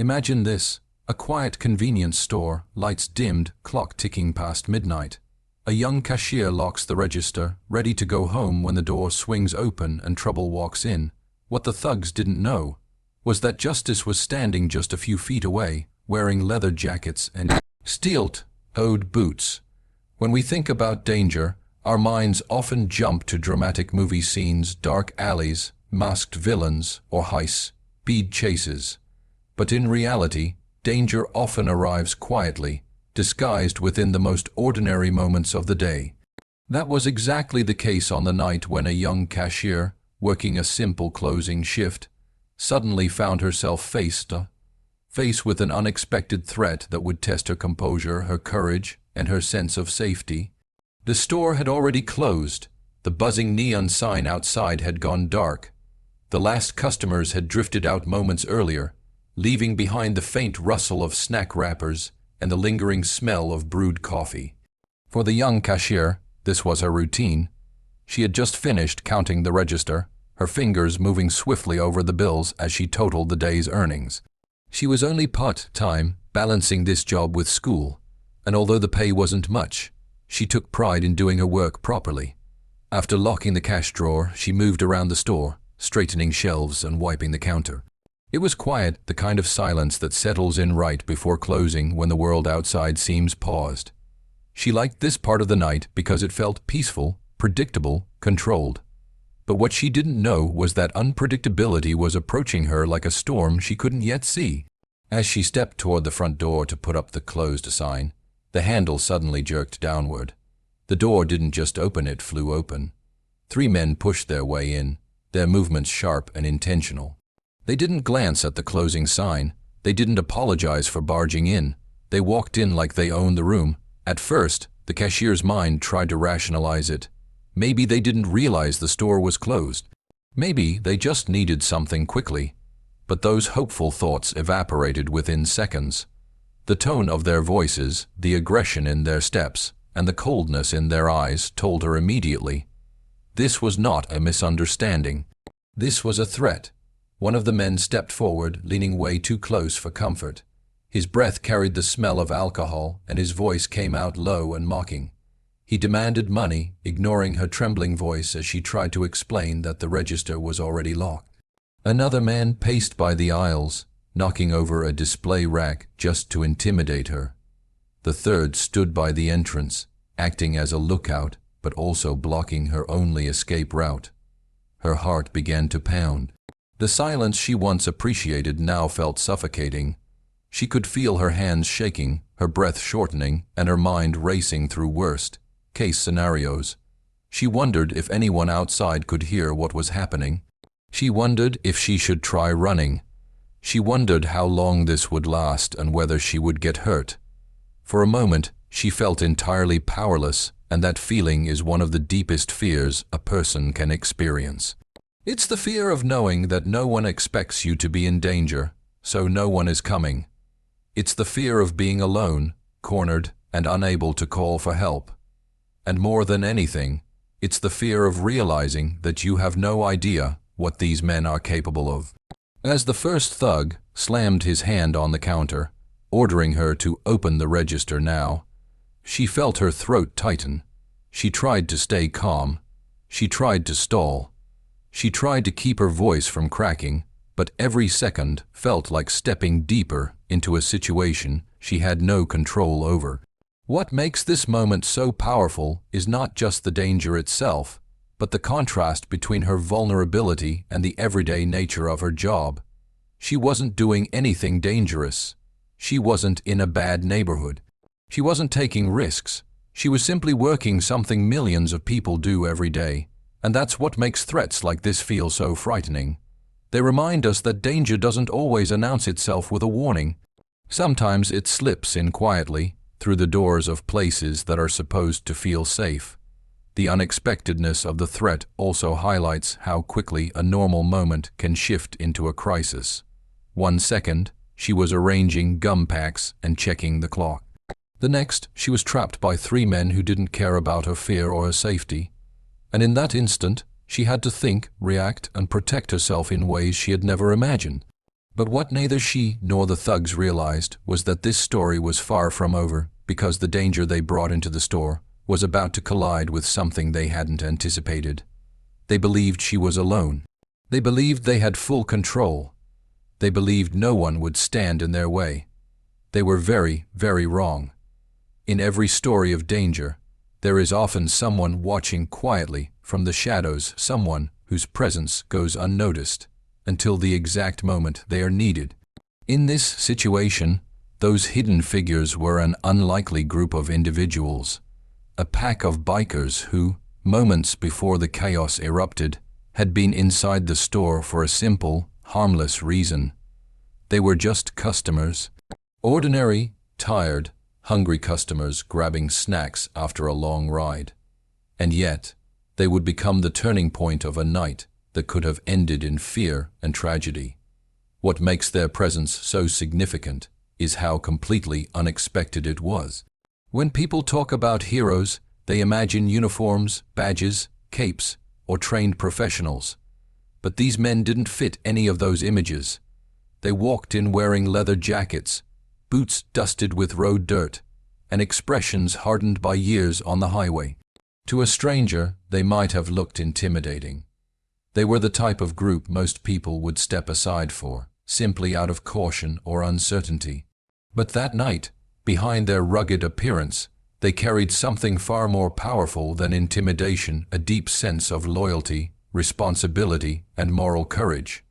Imagine this: a quiet convenience store, lights dimmed, clock ticking past midnight. A young cashier locks the register, ready to go home when the door swings open and trouble walks in. What the thugs didn't know was that justice was standing just a few feet away, wearing leather jackets and steel-toed boots. When we think about danger, our minds often jump to dramatic movie scenes, dark alleys, masked villains, or high-speed chases. But in reality, danger often arrives quietly, disguised within the most ordinary moments of the day. That was exactly the case on the night when a young cashier, working a simple closing shift, suddenly found herself faced with an unexpected threat that would test her composure, her courage, and her sense of safety. The store had already closed. The buzzing neon sign outside had gone dark. The last customers had drifted out moments earlier, leaving behind the faint rustle of snack wrappers and the lingering smell of brewed coffee. For the young cashier, this was her routine. She had just finished counting the register, her fingers moving swiftly over the bills as she totaled the day's earnings. She was only part-time, balancing this job with school, and although the pay wasn't much, she took pride in doing her work properly. After locking the cash drawer, she moved around the store, straightening shelves and wiping the counter. It was quiet, the kind of silence that settles in right before closing when the world outside seems paused. She liked this part of the night because it felt peaceful, predictable, controlled. But what she didn't know was that unpredictability was approaching her like a storm she couldn't yet see. As she stepped toward the front door to put up the closed sign, the handle suddenly jerked downward. The door didn't just open, it flew open. 3 men pushed their way in, their movements sharp and intentional. They didn't glance at the closing sign. They didn't apologize for barging in. They walked in like they owned the room. At first, the cashier's mind tried to rationalize it. Maybe they didn't realize the store was closed. Maybe they just needed something quickly. But those hopeful thoughts evaporated within seconds. The tone of their voices, the aggression in their steps, and the coldness in their eyes told her immediately. This was not a misunderstanding. This was a threat. One of the men stepped forward, leaning way too close for comfort. His breath carried the smell of alcohol, and his voice came out low and mocking. He demanded money, ignoring her trembling voice as she tried to explain that the register was already locked. Another man paced by the aisles, knocking over a display rack just to intimidate her. The third stood by the entrance, acting as a lookout, but also blocking her only escape route. Her heart began to pound. The silence she once appreciated now felt suffocating. She could feel her hands shaking, her breath shortening, and her mind racing through worst-case scenarios. She wondered if anyone outside could hear what was happening. She wondered if she should try running. She wondered how long this would last and whether she would get hurt. For a moment, she felt entirely powerless, and that feeling is one of the deepest fears a person can experience. It's the fear of knowing that no one expects you to be in danger, so no one is coming. It's the fear of being alone, cornered, and unable to call for help. And more than anything, it's the fear of realizing that you have no idea what these men are capable of. As the first thug slammed his hand on the counter, ordering her to open the register now, she felt her throat tighten. She tried to stay calm. She tried to stall. She tried to keep her voice from cracking, but every second felt like stepping deeper into a situation she had no control over. What makes this moment so powerful is not just the danger itself, but the contrast between her vulnerability and the everyday nature of her job. She wasn't doing anything dangerous. She wasn't in a bad neighborhood. She wasn't taking risks. She was simply working something millions of people do every day. And that's what makes threats like this feel so frightening. They remind us that danger doesn't always announce itself with a warning. Sometimes it slips in quietly through the doors of places that are supposed to feel safe. The unexpectedness of the threat also highlights how quickly a normal moment can shift into a crisis. 1 second, she was arranging gum packs and checking the clock. The next, she was trapped by 3 men who didn't care about her fear or her safety. And in that instant, she had to think, react, and protect herself in ways she had never imagined. But what neither she nor the thugs realized was that this story was far from over, because the danger they brought into the store was about to collide with something they hadn't anticipated. They believed she was alone. They believed they had full control. They believed no one would stand in their way. They were very, very wrong. In every story of danger, there is often someone watching quietly from the shadows, someone whose presence goes unnoticed until the exact moment they are needed. In this situation, those hidden figures were an unlikely group of individuals, a pack of bikers who, moments before the chaos erupted, had been inside the store for a simple, harmless reason. They were just customers. Ordinary, tired, hungry customers grabbing snacks after a long ride. And yet, they would become the turning point of a night that could have ended in fear and tragedy. What makes their presence so significant is how completely unexpected it was. When people talk about heroes, they imagine uniforms, badges, capes, or trained professionals. But these men didn't fit any of those images. They walked in wearing leather jackets, boots dusted with road dirt, and expressions hardened by years on the highway. To a stranger, they might have looked intimidating. They were the type of group most people would step aside for, simply out of caution or uncertainty. But that night, behind their rugged appearance, they carried something far more powerful than intimidation, a deep sense of loyalty, responsibility, and moral courage.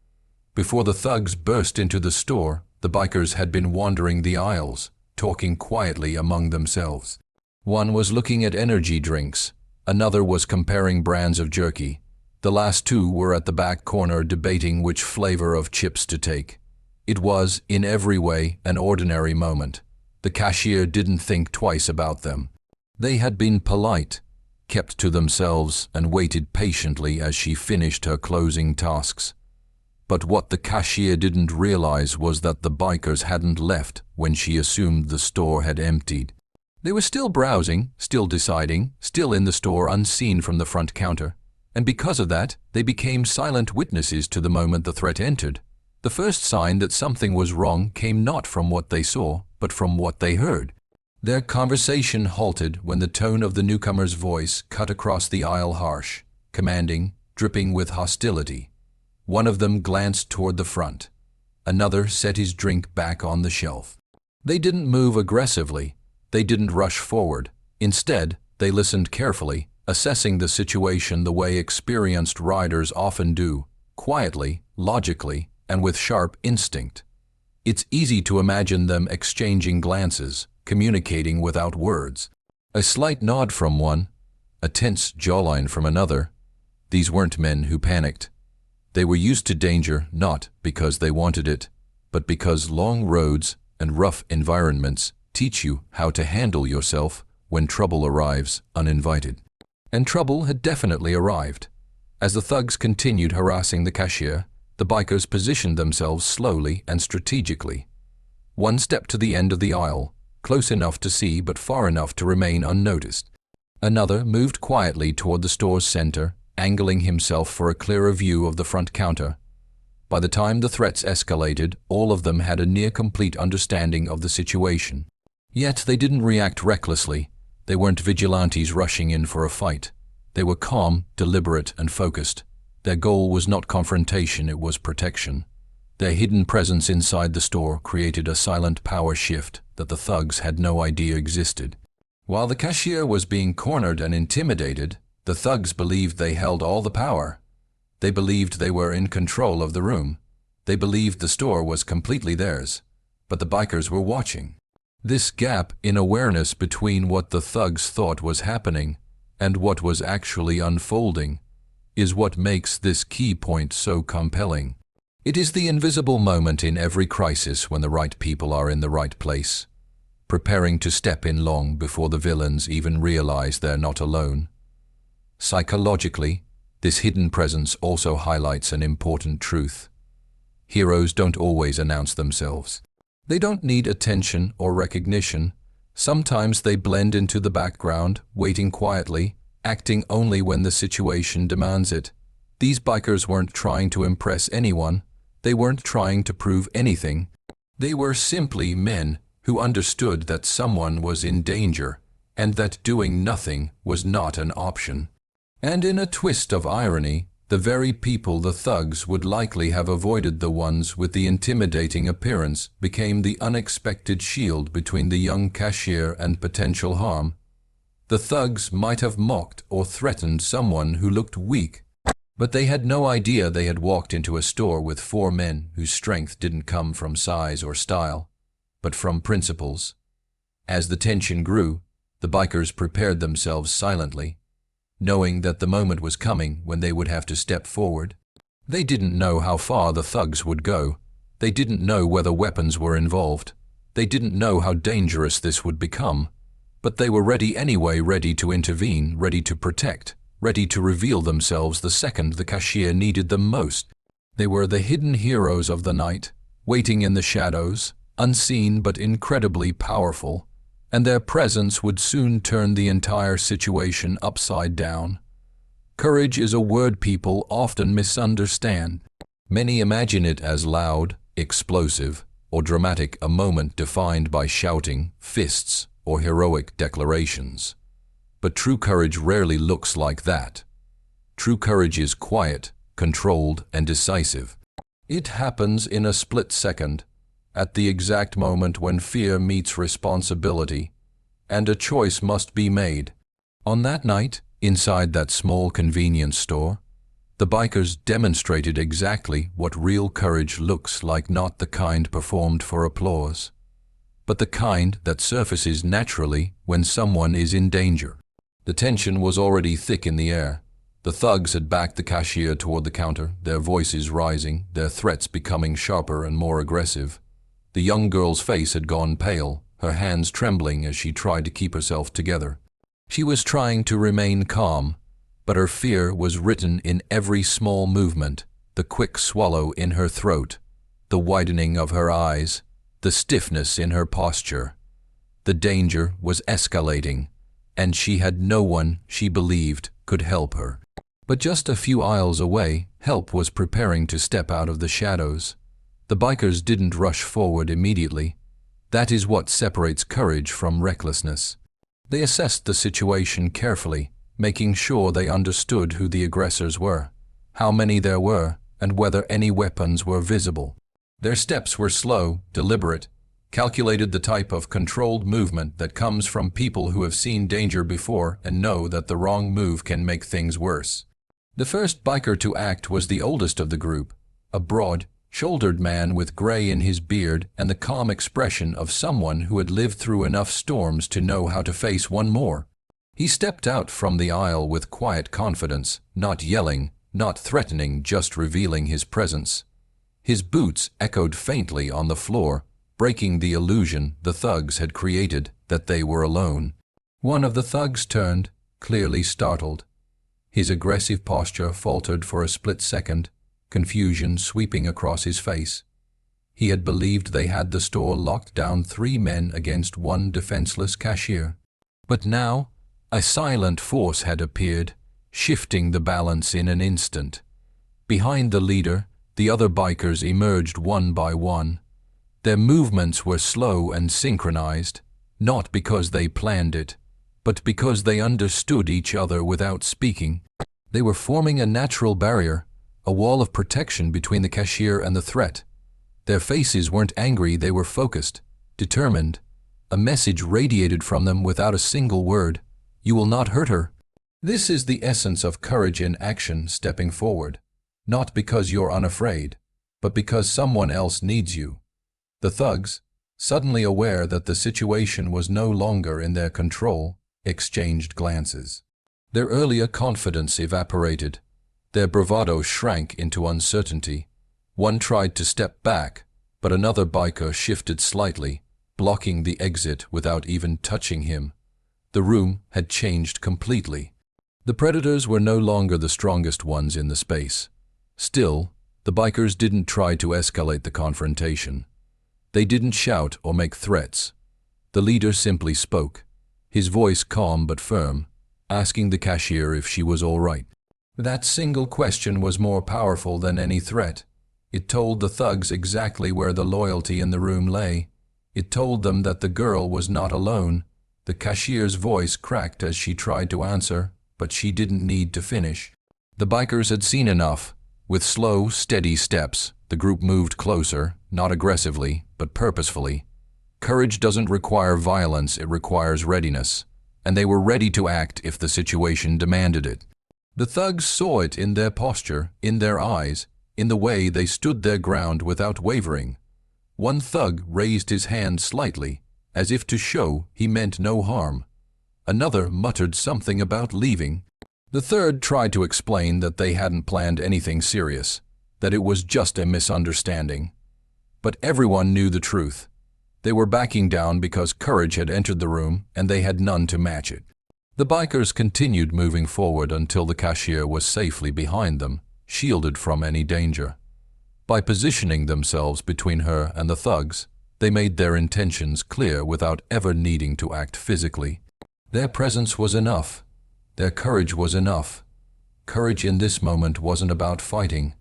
Before the thugs burst into the store, the bikers had been wandering the aisles, talking quietly among themselves. One was looking at energy drinks, another was comparing brands of jerky. The last two were at the back corner debating which flavor of chips to take. It was, in every way, an ordinary moment. The cashier didn't think twice about them. They had been polite, kept to themselves, and waited patiently as she finished her closing tasks. But what the cashier didn't realize was that the bikers hadn't left when she assumed the store had emptied. They were still browsing, still deciding, still in the store unseen from the front counter. And because of that, they became silent witnesses to the moment the threat entered. The first sign that something was wrong came not from what they saw, but from what they heard. Their conversation halted when the tone of the newcomer's voice cut across the aisle harsh, commanding, dripping with hostility. One of them glanced toward the front. Another set his drink back on the shelf. They didn't move aggressively. They didn't rush forward. Instead, they listened carefully, assessing the situation the way experienced riders often do, quietly, logically, and with sharp instinct. It's easy to imagine them exchanging glances, communicating without words. A slight nod from one, a tense jawline from another. These weren't men who panicked. They were used to danger not because they wanted it, but because long roads and rough environments teach you how to handle yourself when trouble arrives uninvited. And trouble had definitely arrived. As the thugs continued harassing the cashier, the bikers positioned themselves slowly and strategically. One stepped to the end of the aisle, close enough to see but far enough to remain unnoticed. Another moved quietly toward the store's center, angling himself for a clearer view of the front counter. By the time the threats escalated, all of them had a near-complete understanding of the situation. Yet they didn't react recklessly. They weren't vigilantes rushing in for a fight. They were calm, deliberate, and focused. Their goal was not confrontation, it was protection. Their hidden presence inside the store created a silent power shift that the thugs had no idea existed. While the cashier was being cornered and intimidated, the thugs believed they held all the power. They believed they were in control of the room. They believed the store was completely theirs. But the bikers were watching. This gap in awareness between what the thugs thought was happening and what was actually unfolding is what makes this key point so compelling. It is the invisible moment in every crisis when the right people are in the right place, preparing to step in long before the villains even realize they're not alone. Psychologically, this hidden presence also highlights an important truth. Heroes don't always announce themselves. They don't need attention or recognition. Sometimes they blend into the background, waiting quietly, acting only when the situation demands it. These bikers weren't trying to impress anyone. They weren't trying to prove anything. They were simply men who understood that someone was in danger and that doing nothing was not an option. And in a twist of irony, the very people the thugs would likely have avoided, the ones with the intimidating appearance, became the unexpected shield between the young cashier and potential harm. The thugs might have mocked or threatened someone who looked weak, but they had no idea they had walked into a store with 4 men whose strength didn't come from size or style, but from principles. As the tension grew, the bikers prepared themselves silently, knowing that the moment was coming when they would have to step forward. They didn't know how far the thugs would go. They didn't know whether weapons were involved. They didn't know how dangerous this would become. But they were ready anyway, ready to intervene, ready to protect, ready to reveal themselves the second the cashier needed them most. They were the hidden heroes of the night, waiting in the shadows, unseen but incredibly powerful, and their presence would soon turn the entire situation upside down. Courage is a word people often misunderstand. Many imagine it as loud, explosive, or dramatic, a moment defined by shouting, fists, or heroic declarations. But true courage rarely looks like that. True courage is quiet, controlled, and decisive. It happens in a split second, at the exact moment when fear meets responsibility, and a choice must be made. On that night, inside that small convenience store, the bikers demonstrated exactly what real courage looks like, not the kind performed for applause, but the kind that surfaces naturally when someone is in danger. The tension was already thick in the air. The thugs had backed the cashier toward the counter, their voices rising, their threats becoming sharper and more aggressive. The young girl's face had gone pale, her hands trembling as she tried to keep herself together. She was trying to remain calm, but her fear was written in every small movement, the quick swallow in her throat, the widening of her eyes, the stiffness in her posture. The danger was escalating, and she had no one she believed could help her. But just a few aisles away, help was preparing to step out of the shadows. The bikers didn't rush forward immediately. That is what separates courage from recklessness. They assessed the situation carefully, making sure they understood who the aggressors were, how many there were, and whether any weapons were visible. Their steps were slow, deliberate, calculated, the type of controlled movement that comes from people who have seen danger before and know that the wrong move can make things worse. The first biker to act was the oldest of the group, a broad-shouldered man with gray in his beard and the calm expression of someone who had lived through enough storms to know how to face one more. He stepped out from the aisle with quiet confidence, not yelling, not threatening, just revealing his presence. His boots echoed faintly on the floor, breaking the illusion the thugs had created that they were alone. One of the thugs turned, clearly startled. His aggressive posture faltered for a split second, confusion sweeping across his face. He had believed they had the store locked down, 3 men against 1 defenseless cashier. But now, a silent force had appeared, shifting the balance in an instant. Behind the leader, the other bikers emerged one by one. Their movements were slow and synchronized, not because they planned it, but because they understood each other without speaking. They were forming a natural barrier, a wall of protection between the cashier and the threat. Their faces weren't angry, they were focused, determined. A message radiated from them without a single word. You will not hurt her. This is the essence of courage in action, stepping forward. Not because you're unafraid, but because someone else needs you. The thugs, suddenly aware that the situation was no longer in their control, exchanged glances. Their earlier confidence evaporated. Their bravado shrank into uncertainty. One tried to step back, but another biker shifted slightly, blocking the exit without even touching him. The room had changed completely. The predators were no longer the strongest ones in the space. Still, the bikers didn't try to escalate the confrontation. They didn't shout or make threats. The leader simply spoke, his voice calm but firm, asking the cashier if she was all right. That single question was more powerful than any threat. It told the thugs exactly where the loyalty in the room lay. It told them that the girl was not alone. The cashier's voice cracked as she tried to answer, but she didn't need to finish. The bikers had seen enough. With slow, steady steps, the group moved closer, not aggressively, but purposefully. Courage doesn't require violence, it requires readiness. And they were ready to act if the situation demanded it. The thugs saw it in their posture, in their eyes, in the way they stood their ground without wavering. One thug raised his hand slightly, as if to show he meant no harm. Another muttered something about leaving. The third tried to explain that they hadn't planned anything serious, that it was just a misunderstanding. But everyone knew the truth. They were backing down because courage had entered the room and they had none to match it. The bikers continued moving forward until the cashier was safely behind them, shielded from any danger. By positioning themselves between her and the thugs, they made their intentions clear without ever needing to act physically. Their presence was enough. Their courage was enough. Courage in this moment wasn't about fighting.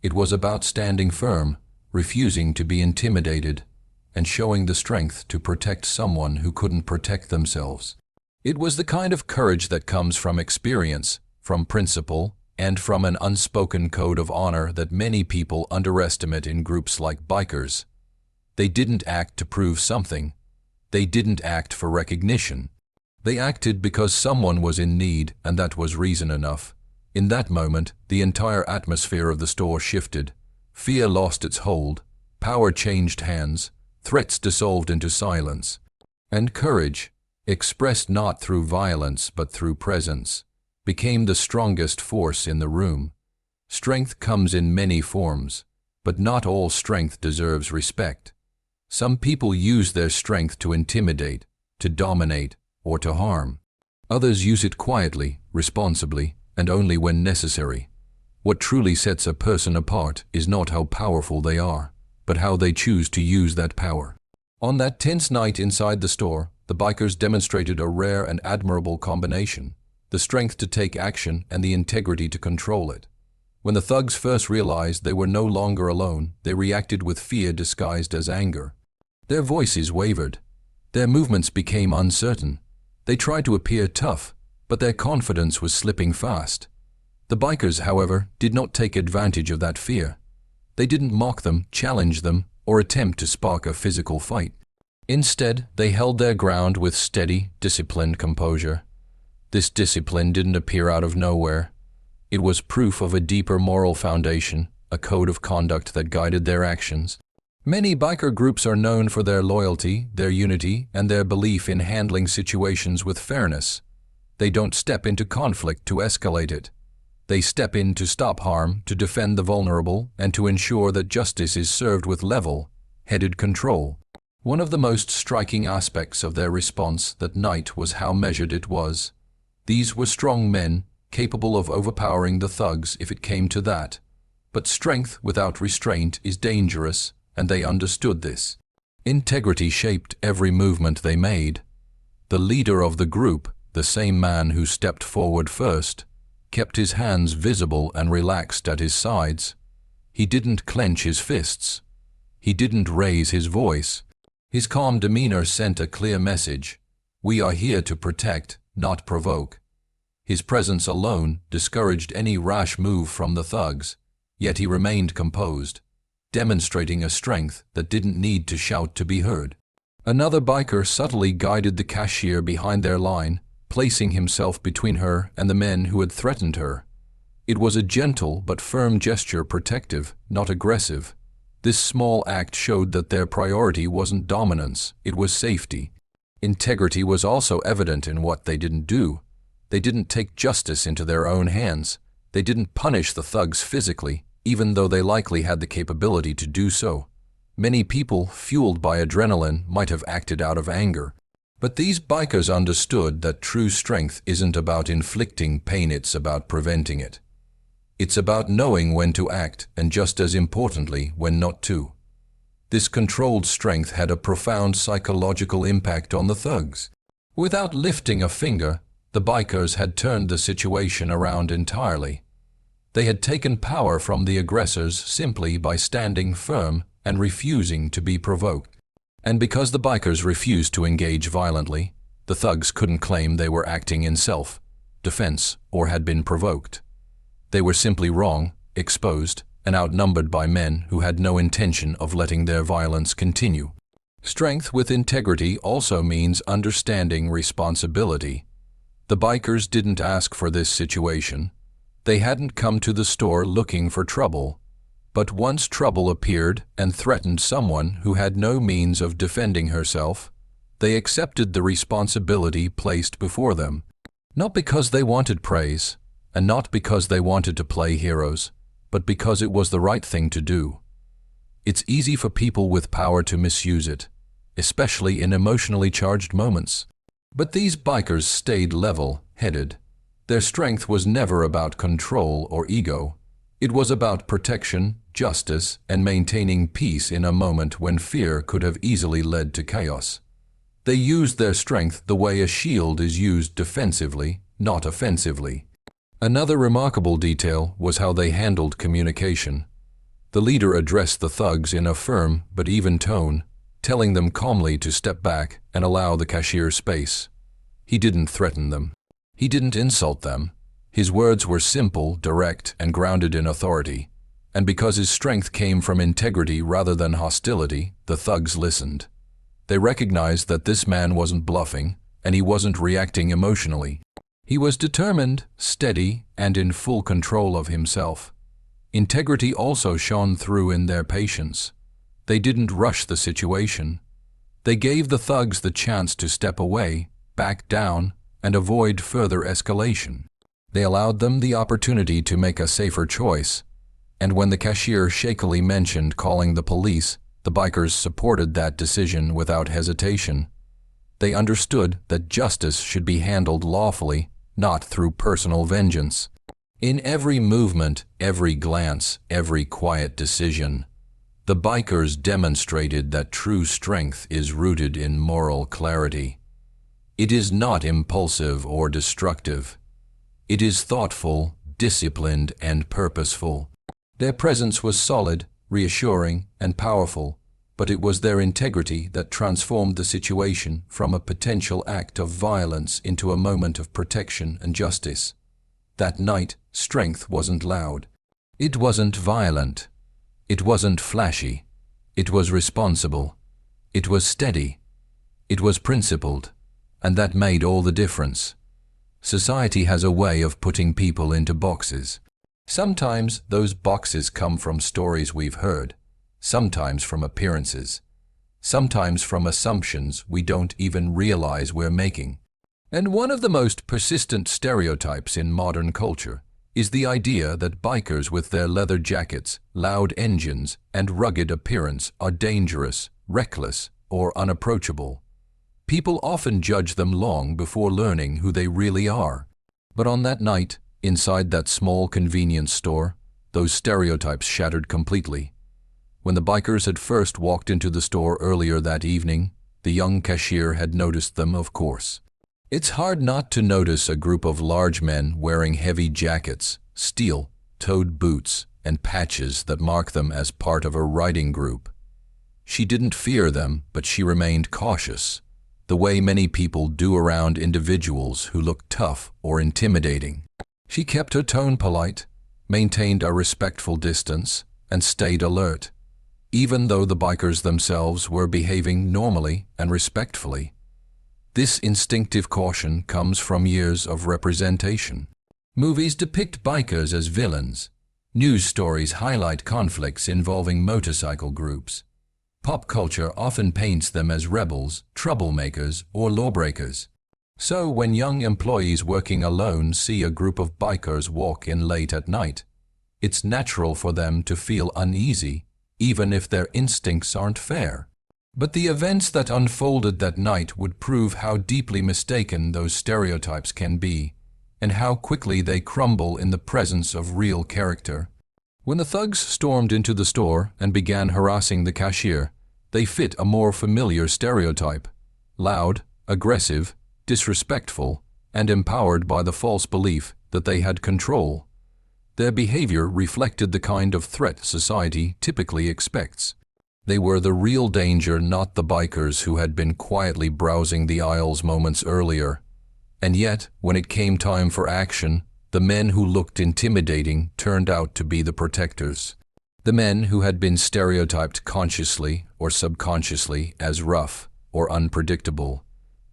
It was about standing firm, refusing to be intimidated, and showing the strength to protect someone who couldn't protect themselves. It was the kind of courage that comes from experience, from principle, and from an unspoken code of honor that many people underestimate in groups like bikers. They didn't act to prove something. They didn't act for recognition. They acted because someone was in need, and that was reason enough. In that moment, the entire atmosphere of the store shifted. Fear lost its hold. Power changed hands. Threats dissolved into silence. And courage, expressed not through violence but through presence, became the strongest force in the room. Strength comes in many forms, but not all strength deserves respect. Some people use their strength to intimidate, to dominate, or to harm. Others use it quietly, responsibly, and only when necessary. What truly sets a person apart is not how powerful they are, but how they choose to use that power. On that tense night inside the store, the bikers demonstrated a rare and admirable combination: the strength to take action and the integrity to control it. When the thugs first realized they were no longer alone, they reacted with fear disguised as anger. Their voices wavered. Their movements became uncertain. They tried to appear tough, but their confidence was slipping fast. The bikers, however, did not take advantage of that fear. They didn't mock them, challenge them, or attempt to spark a physical fight. Instead, they held their ground with steady, disciplined composure. This discipline didn't appear out of nowhere. It was proof of a deeper moral foundation, a code of conduct that guided their actions. Many biker groups are known for their loyalty, their unity, and their belief in handling situations with fairness. They don't step into conflict to escalate it. They step in to stop harm, to defend the vulnerable, and to ensure that justice is served with level-headed control. One of the most striking aspects of their response that night was how measured it was. These were strong men, capable of overpowering the thugs if it came to that. But strength without restraint is dangerous, and they understood this. Integrity shaped every movement they made. The leader of the group, the same man who stepped forward first, kept his hands visible and relaxed at his sides. He didn't clench his fists. He didn't raise his voice. His calm demeanor sent a clear message: we are here to protect, not provoke. His presence alone discouraged any rash move from the thugs, yet he remained composed, demonstrating a strength that didn't need to shout to be heard. Another biker subtly guided the cashier behind their line, placing himself between her and the men who had threatened her. It was a gentle but firm gesture, protective, not aggressive. This small act showed that their priority wasn't dominance, it was safety. Integrity was also evident in what they didn't do. They didn't take justice into their own hands. They didn't punish the thugs physically, even though they likely had the capability to do so. Many people, fueled by adrenaline, might have acted out of anger. But these bikers understood that true strength isn't about inflicting pain, it's about preventing it. It's about knowing when to act, and just as importantly, when not to. This controlled strength had a profound psychological impact on the thugs. Without lifting a finger, the bikers had turned the situation around entirely. They had taken power from the aggressors simply by standing firm and refusing to be provoked. And because the bikers refused to engage violently, the thugs couldn't claim they were acting in self-defense or had been provoked. They were simply wrong, exposed, and outnumbered by men who had no intention of letting their violence continue. Strength with integrity also means understanding responsibility. The bikers didn't ask for this situation. They hadn't come to the store looking for trouble. But once trouble appeared and threatened someone who had no means of defending herself, they accepted the responsibility placed before them, not because they wanted praise, and not because they wanted to play heroes, but because it was the right thing to do. It's easy for people with power to misuse it, especially in emotionally charged moments. But these bikers stayed level-headed. Their strength was never about control or ego. It was about protection, justice, and maintaining peace in a moment when fear could have easily led to chaos. They used their strength the way a shield is used defensively, not offensively. Another remarkable detail was how they handled communication. The leader addressed the thugs in a firm but even tone, telling them calmly to step back and allow the cashier space. He didn't threaten them. He didn't insult them. His words were simple, direct, and grounded in authority. And because his strength came from integrity rather than hostility, the thugs listened. They recognized that this man wasn't bluffing, and he wasn't reacting emotionally. He was determined, steady, and in full control of himself. Integrity also shone through in their patience. They didn't rush the situation. They gave the thugs the chance to step away, back down, and avoid further escalation. They allowed them the opportunity to make a safer choice, and when the cashier shakily mentioned calling the police, the bikers supported that decision without hesitation. They understood that justice should be handled lawfully, not through personal vengeance. In every movement, every glance, every quiet decision, the bikers demonstrated that true strength is rooted in moral clarity. It is not impulsive or destructive. It is thoughtful, disciplined, and purposeful. Their presence was solid, reassuring, and powerful, but it was their integrity that transformed the situation from a potential act of violence into a moment of protection and justice. That night, strength wasn't loud. It wasn't violent. It wasn't flashy. It was responsible. It was steady. It was principled. And that made all the difference. Society has a way of putting people into boxes. Sometimes those boxes come from stories we've heard, sometimes from appearances, sometimes from assumptions we don't even realize we're making. And one of the most persistent stereotypes in modern culture is the idea that bikers with their leather jackets, loud engines, and rugged appearance are dangerous, reckless, or unapproachable. People often judge them long before learning who they really are. But on that night, inside that small convenience store, those stereotypes shattered completely. When the bikers had first walked into the store earlier that evening, the young cashier had noticed them, of course. It's hard not to notice a group of large men wearing heavy jackets, steel-toed boots, and patches that mark them as part of a riding group. She didn't fear them, but she remained cautious, the way many people do around individuals who look tough or intimidating. She kept her tone polite, maintained a respectful distance, and stayed alert, even though the bikers themselves were behaving normally and respectfully. This instinctive caution comes from years of representation. Movies depict bikers as villains. News stories highlight conflicts involving motorcycle groups. Pop culture often paints them as rebels, troublemakers, or lawbreakers. So when young employees working alone see a group of bikers walk in late at night, it's natural for them to feel uneasy, even if their instincts aren't fair. But the events that unfolded that night would prove how deeply mistaken those stereotypes can be, and how quickly they crumble in the presence of real character. When the thugs stormed into the store and began harassing the cashier, they fit a more familiar stereotype: loud, aggressive, disrespectful, and empowered by the false belief that they had control. Their behavior reflected the kind of threat society typically expects. They were the real danger, not the bikers who had been quietly browsing the aisles moments earlier. And yet, when it came time for action, the men who looked intimidating turned out to be the protectors. The men who had been stereotyped consciously or subconsciously as rough or unpredictable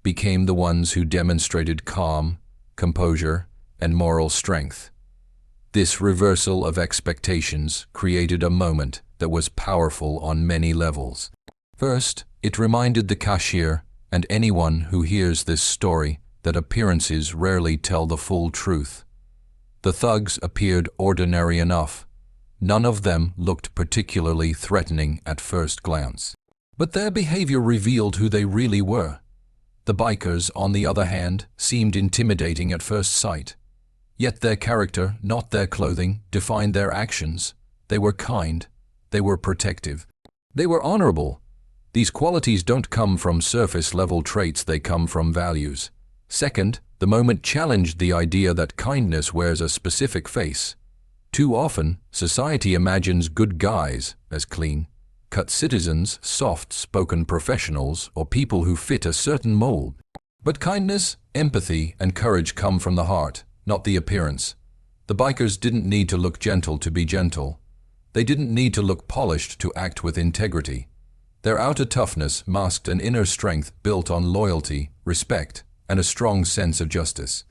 became the ones who demonstrated calm, composure, and moral strength. This reversal of expectations created a moment that was powerful on many levels. First, it reminded the cashier and anyone who hears this story that appearances rarely tell the full truth. The thugs appeared ordinary enough. None of them looked particularly threatening at first glance. But their behavior revealed who they really were. The bikers, on the other hand, seemed intimidating at first sight. Yet their character, not their clothing, defined their actions. They were kind. They were protective. They were honorable. These qualities don't come from surface-level traits, they come from values. Second, the moment challenged the idea that kindness wears a specific face. Too often, society imagines good guys as clean-cut citizens, soft-spoken professionals, or people who fit a certain mold. But kindness, empathy, and courage come from the heart, not the appearance. The bikers didn't need to look gentle to be gentle. They didn't need to look polished to act with integrity. Their outer toughness masked an inner strength built on loyalty, respect, and a strong sense of justice.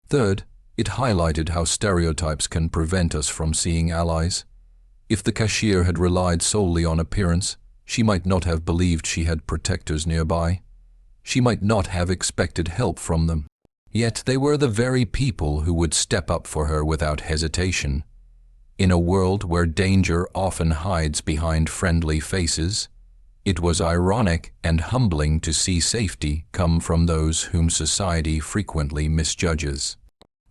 Third, it highlighted how stereotypes can prevent us from seeing allies. If the cashier had relied solely on appearance, she might not have believed she had protectors nearby. She might not have expected help from them. Yet they were the very people who would step up for her without hesitation. In a world where danger often hides behind friendly faces, it was ironic and humbling to see safety come from those whom society frequently misjudges.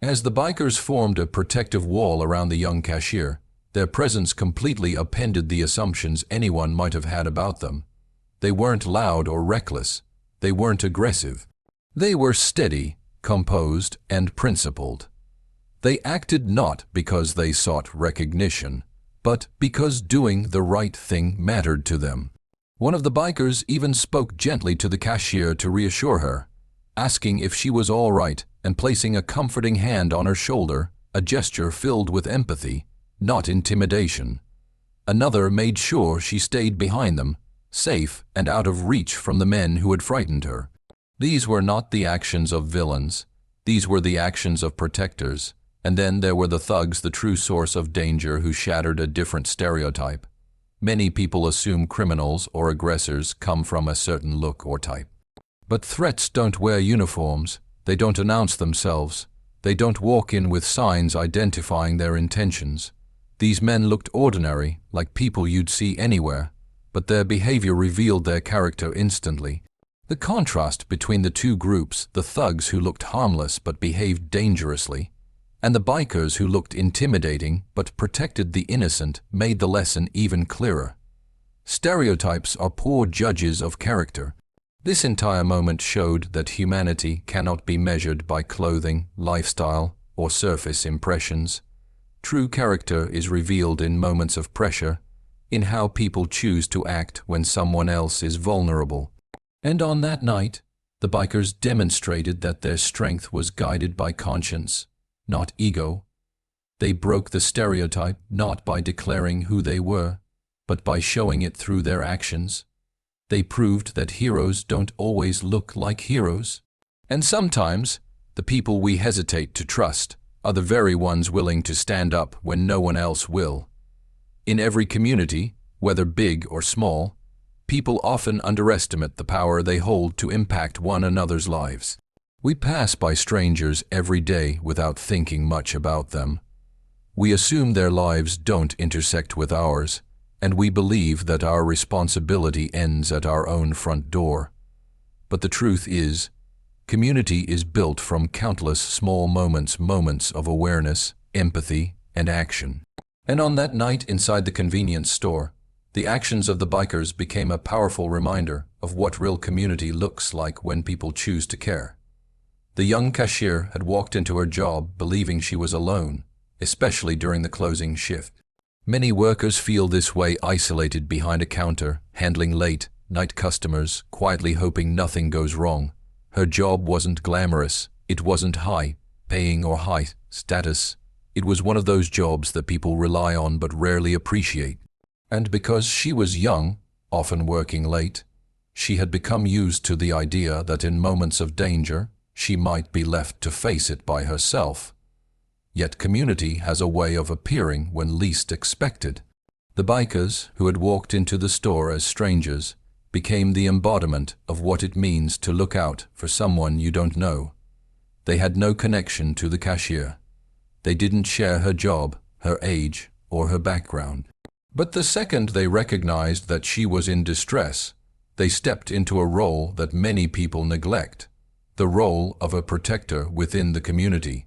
As the bikers formed a protective wall around the young cashier, their presence completely upended the assumptions anyone might have had about them. They weren't loud or reckless. They weren't aggressive. They were steady, composed, and principled. They acted not because they sought recognition, but because doing the right thing mattered to them. One of the bikers even spoke gently to the cashier to reassure her, asking if she was all right and placing a comforting hand on her shoulder, a gesture filled with empathy, not intimidation. Another made sure she stayed behind them, safe and out of reach from the men who had frightened her. These were not the actions of villains. These were the actions of protectors. And then there were the thugs, the true source of danger, who shattered a different stereotype. Many people assume criminals or aggressors come from a certain look or type. But threats don't wear uniforms. They don't announce themselves. They don't walk in with signs identifying their intentions. These men looked ordinary, like people you'd see anywhere, but their behavior revealed their character instantly. The contrast between the two groups, the thugs who looked harmless but behaved dangerously, and the bikers who looked intimidating but protected the innocent, made the lesson even clearer. Stereotypes are poor judges of character. This entire moment showed that humanity cannot be measured by clothing, lifestyle, or surface impressions. True character is revealed in moments of pressure, in how people choose to act when someone else is vulnerable. And on that night, the bikers demonstrated that their strength was guided by conscience, not ego. They broke the stereotype not by declaring who they were, but by showing it through their actions. They proved that heroes don't always look like heroes. And sometimes, the people we hesitate to trust are the very ones willing to stand up when no one else will. In every community, whether big or small, people often underestimate the power they hold to impact one another's lives. We pass by strangers every day without thinking much about them. We assume their lives don't intersect with ours, and we believe that our responsibility ends at our own front door. But the truth is, community is built from countless small moments of awareness, empathy, and action. And on that night inside the convenience store, the actions of the bikers became a powerful reminder of what real community looks like when people choose to care. The young cashier had walked into her job believing she was alone, especially during the closing shift. Many workers feel this way, isolated behind a counter, handling late night customers, quietly hoping nothing goes wrong. Her job wasn't glamorous, it wasn't high-paying or high-status. It was one of those jobs that people rely on but rarely appreciate. And because she was young, often working late, she had become used to the idea that in moments of danger, she might be left to face it by herself. Yet community has a way of appearing when least expected. The bikers, who had walked into the store as strangers, became the embodiment of what it means to look out for someone you don't know. They had no connection to the cashier. They didn't share her job, her age, or her background. But the second they recognized that she was in distress, they stepped into a role that many people neglect, the role of a protector within the community.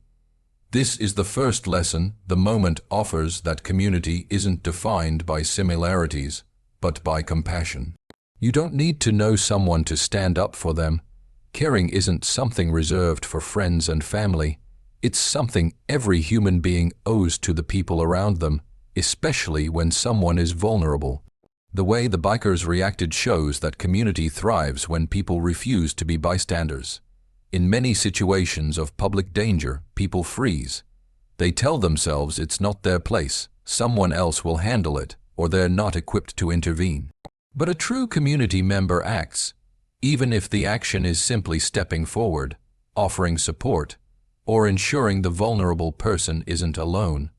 This is the first lesson the moment offers, that community isn't defined by similarities, but by compassion. You don't need to know someone to stand up for them. Caring isn't something reserved for friends and family. It's something every human being owes to the people around them, especially when someone is vulnerable. The way the bikers reacted shows that community thrives when people refuse to be bystanders. In many situations of public danger, people freeze. They tell themselves it's not their place, someone else will handle it, or they're not equipped to intervene. But a true community member acts, even if the action is simply stepping forward, offering support, or ensuring the vulnerable person isn't alone.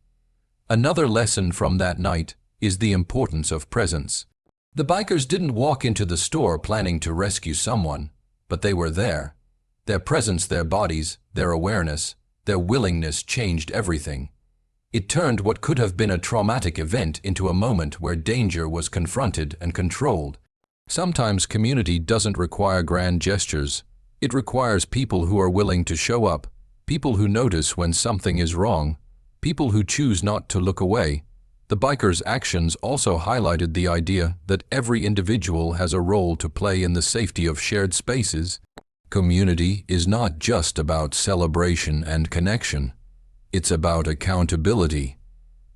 Another lesson from that night is the importance of presence. The bikers didn't walk into the store planning to rescue someone, but they were there. Their presence, their bodies, their awareness, their willingness changed everything. It turned what could have been a traumatic event into a moment where danger was confronted and controlled. Sometimes community doesn't require grand gestures. It requires people who are willing to show up, people who notice when something is wrong, people who choose not to look away. The bikers' actions also highlighted the idea that every individual has a role to play in the safety of shared spaces. Community is not just about celebration and connection. It's about accountability.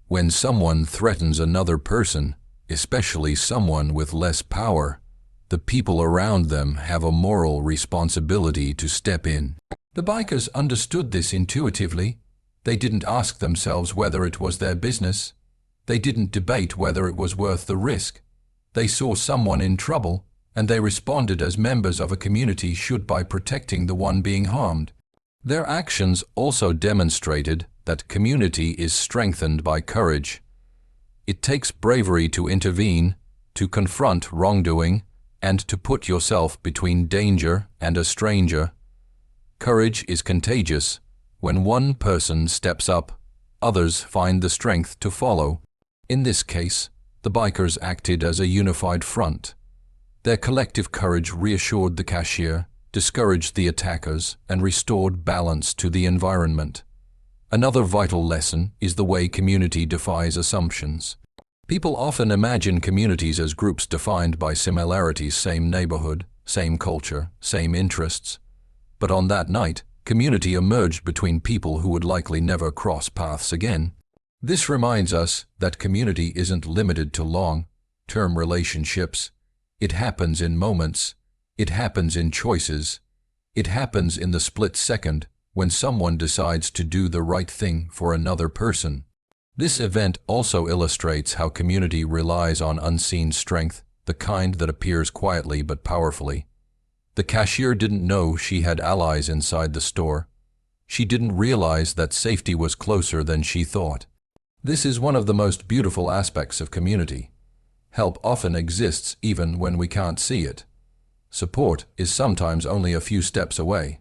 When someone threatens another person, especially someone with less power, the people around them have a moral responsibility to step in. The bikers understood this intuitively. They didn't ask themselves whether it was their business. They didn't debate whether it was worth the risk. They saw someone in trouble, and they responded as members of a community should, by protecting the one being harmed. Their actions also demonstrated that community is strengthened by courage. It takes bravery to intervene, to confront wrongdoing, and to put yourself between danger and a stranger. Courage is contagious. When one person steps up, others find the strength to follow. In this case, the bikers acted as a unified front. Their collective courage reassured the cashier, discouraged the attackers, and restored balance to the environment. Another vital lesson is the way community defies assumptions. People often imagine communities as groups defined by similarities, same neighborhood, same culture, same interests. But on that night, community emerged between people who would likely never cross paths again. This reminds us that community isn't limited to long-term relationships. It happens in moments. It happens in choices. It happens in the split second when someone decides to do the right thing for another person. This event also illustrates how community relies on unseen strength, the kind that appears quietly but powerfully. The cashier didn't know she had allies inside the store. She didn't realize that safety was closer than she thought. This is one of the most beautiful aspects of community. Help often exists even when we can't see it. Support is sometimes only a few steps away.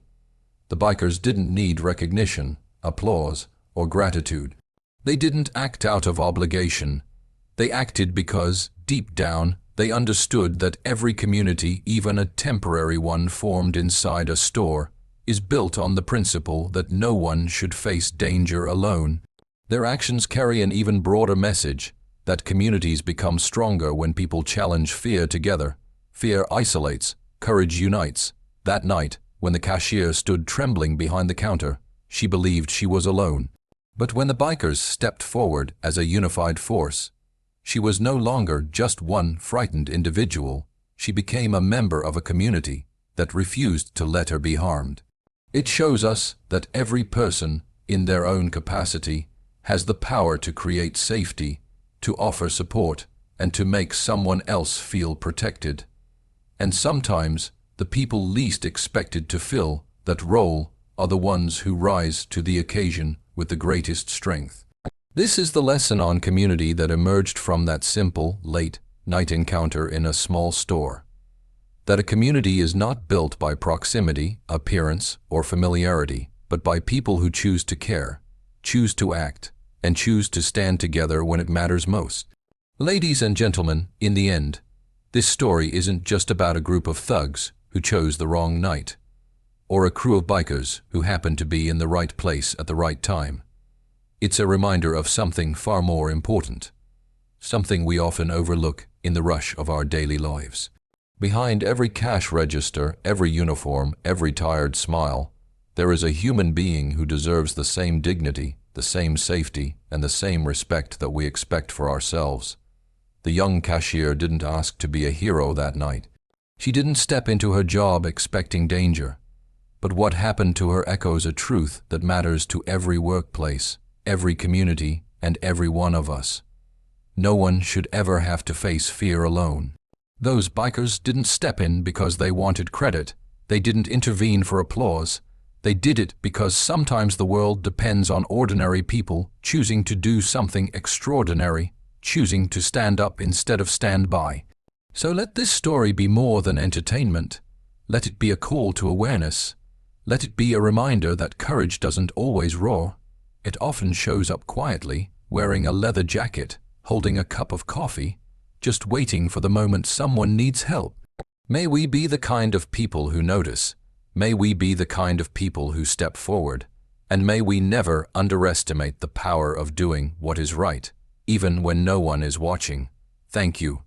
The bikers didn't need recognition, applause, or gratitude. They didn't act out of obligation. They acted because, deep down, they understood that every community, even a temporary one formed inside a store, is built on the principle that no one should face danger alone. Their actions carry an even broader message, that communities become stronger when people challenge fear together. Fear isolates, courage unites. That night, when the cashier stood trembling behind the counter, she believed she was alone. But when the bikers stepped forward as a unified force, she was no longer just one frightened individual. She became a member of a community that refused to let her be harmed. It shows us that every person, in their own capacity, has the power to create safety, to offer support, and to make someone else feel protected. And sometimes, the people least expected to fill that role are the ones who rise to the occasion with the greatest strength. This is the lesson on community that emerged from that simple, late-night encounter in a small store. That a community is not built by proximity, appearance, or familiarity, but by people who choose to care, choose to act, and choose to stand together when it matters most. Ladies and gentlemen, in the end, this story isn't just about a group of thugs who chose the wrong night, or a crew of bikers who happened to be in the right place at the right time. It's a reminder of something far more important, something we often overlook in the rush of our daily lives. Behind every cash register, every uniform, every tired smile, there is a human being who deserves the same dignity, the same safety, and the same respect that we expect for ourselves. The young cashier didn't ask to be a hero that night. She didn't step into her job expecting danger. But what happened to her echoes a truth that matters to every workplace, every community, and every one of us. No one should ever have to face fear alone. Those bikers didn't step in because they wanted credit. They didn't intervene for applause. They did it because sometimes the world depends on ordinary people choosing to do something extraordinary, choosing to stand up instead of stand by. So let this story be more than entertainment. Let it be a call to awareness. Let it be a reminder that courage doesn't always roar. It often shows up quietly, wearing a leather jacket, holding a cup of coffee, just waiting for the moment someone needs help. May we be the kind of people who notice. May we be the kind of people who step forward. And may we never underestimate the power of doing what is right, even when no one is watching. Thank you.